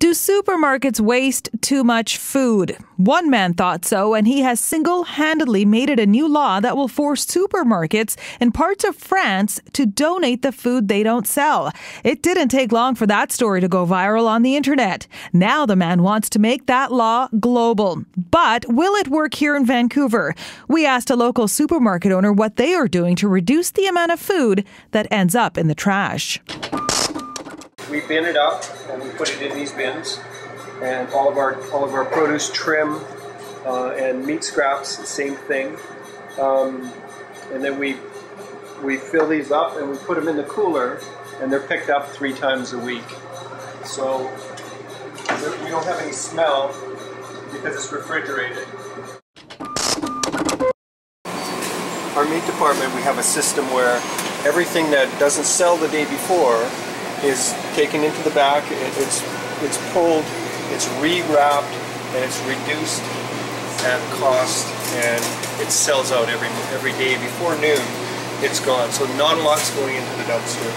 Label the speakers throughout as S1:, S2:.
S1: Do supermarkets waste too much food? One man thought so, and he has single-handedly made it a new law that will force supermarkets in parts of France to donate the food they don't sell. It didn't take long for that story to go viral on the internet. Now the man wants to make that law global. But will it work here in Vancouver? We asked a local supermarket owner what they are doing to reduce the amount of food that ends up in the trash.
S2: We bin it up and we put it in these bins, and all of our produce, trim, and meat scraps, the same thing. And then we fill these up and we put them in the cooler, and they're picked up 3 times a week. So we don't have any smell because it's refrigerated. Our meat department, we have a system where everything that doesn't sell the day before is taken into the back, it's pulled, it's re-wrapped, and it's reduced at cost, and it sells out every day. Before noon, it's gone. So not a lot's going into the dumpster.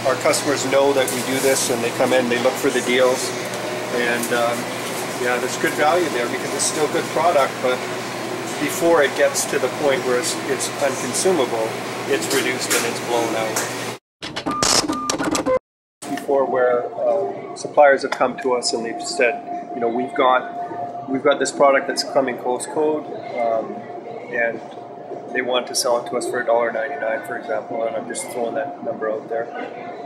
S2: Our customers know that we do this, and they come in, they look for the deals, and yeah, there's good value there because it's still good product, but before it gets to the point where it's unconsumable, it's reduced and it's blown out. Before, where suppliers have come to us and they've said, you know, we've got this product that's coming close code, and they want to sell it to us for $1.99, for example, and I'm just throwing that number out there.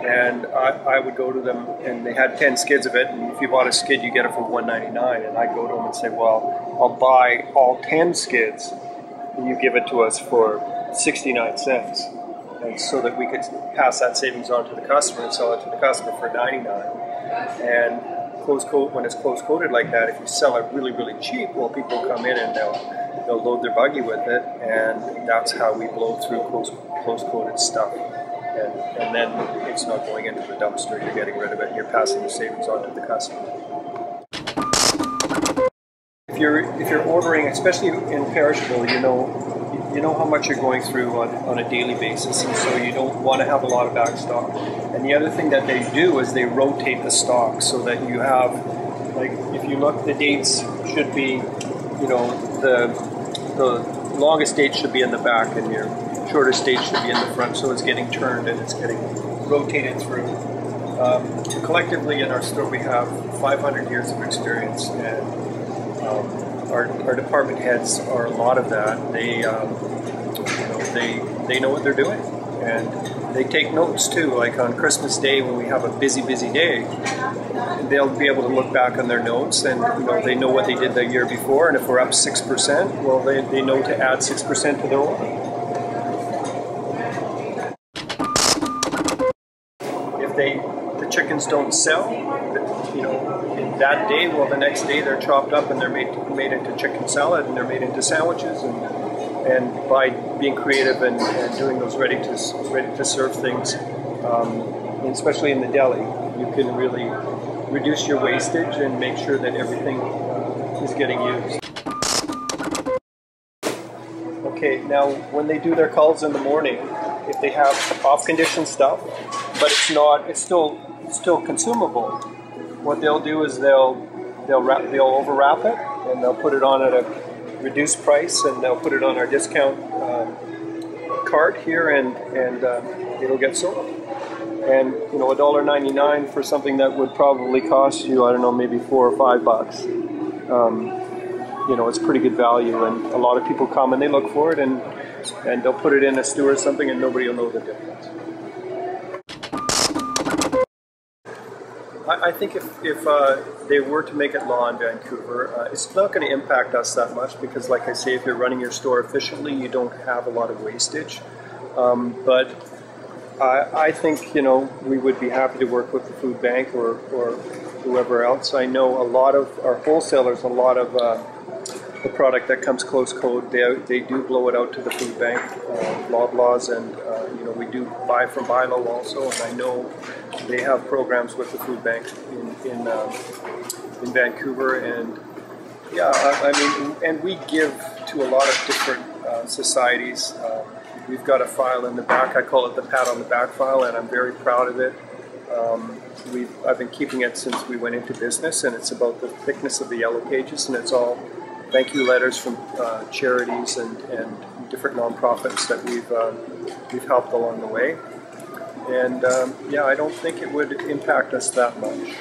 S2: And I would go to them, and they had 10 skids of it, and if you bought a skid, you get it for $1.99. And I go to them and say, well, I'll buy all 10 skids, and you give it to us for 69 cents. And so that we could pass that savings on to the customer and sell it to the customer for $99. And when it's close coated like that, if you sell it really, really cheap, well, people come in and they'll load their buggy with it, and that's how we blow through close coated stuff. And then it's not going into the dumpster. You're getting rid of it, and you're passing the savings on to the customer. If you're ordering, especially in perishable, you know how much you're going through on a daily basis, and so you don't want to have a lot of back stock. And the other thing that they do is they rotate the stock so that you have, like, if you look, the dates should be, you know, the longest date should be in the back and your shortest date should be in the front, so it's getting turned and it's getting rotated through. Collectively in our store we have 500 years of experience, and our department heads are a lot of that. They know what they're doing, and they take notes too. Like on Christmas Day, when we have a busy day, they'll be able to look back on their notes, and they know what they did the year before. And if we're up 6%, well, they know to add 6% to their order. If the chickens don't sell, in that day, well, the next day they're chopped up and they're made into chicken salad, and they're made into sandwiches, and by being creative and doing those ready to serve things, especially in the deli, you can really reduce your wastage and make sure that everything is getting used. Okay, now when they do their calls in the morning, if they have off-condition stuff, but it's still consumable, what they'll do is they'll overwrap it, and they'll put it on at a reduced price, and they'll put it on our discount cart here, and it'll get sold. And $1.99 for something that would probably cost you, I don't know, maybe $4 or $5. It's pretty good value, and a lot of people come and they look for it, and they'll put it in a stew or something, and nobody will know the difference. I think if they were to make it law in Vancouver, it's not going to impact us that much because, like I say, if you're running your store efficiently, you don't have a lot of wastage. But I think, we would be happy to work with the food bank or whoever else. I know a lot of our wholesalers, a lot of the product that comes close code, they do blow it out to the food bank, Loblaws, and we do buy from Bilo also, and I know they have programs with the food bank in Vancouver, and yeah, and we give to a lot of different societies. We've got a file in the back, I call it the pat on the back file, and I'm very proud of it. I've been keeping it since we went into business, and it's about the thickness of the yellow pages, and it's all thank you letters from charities and different nonprofits that we've helped along the way. And yeah, I don't think it would impact us that much.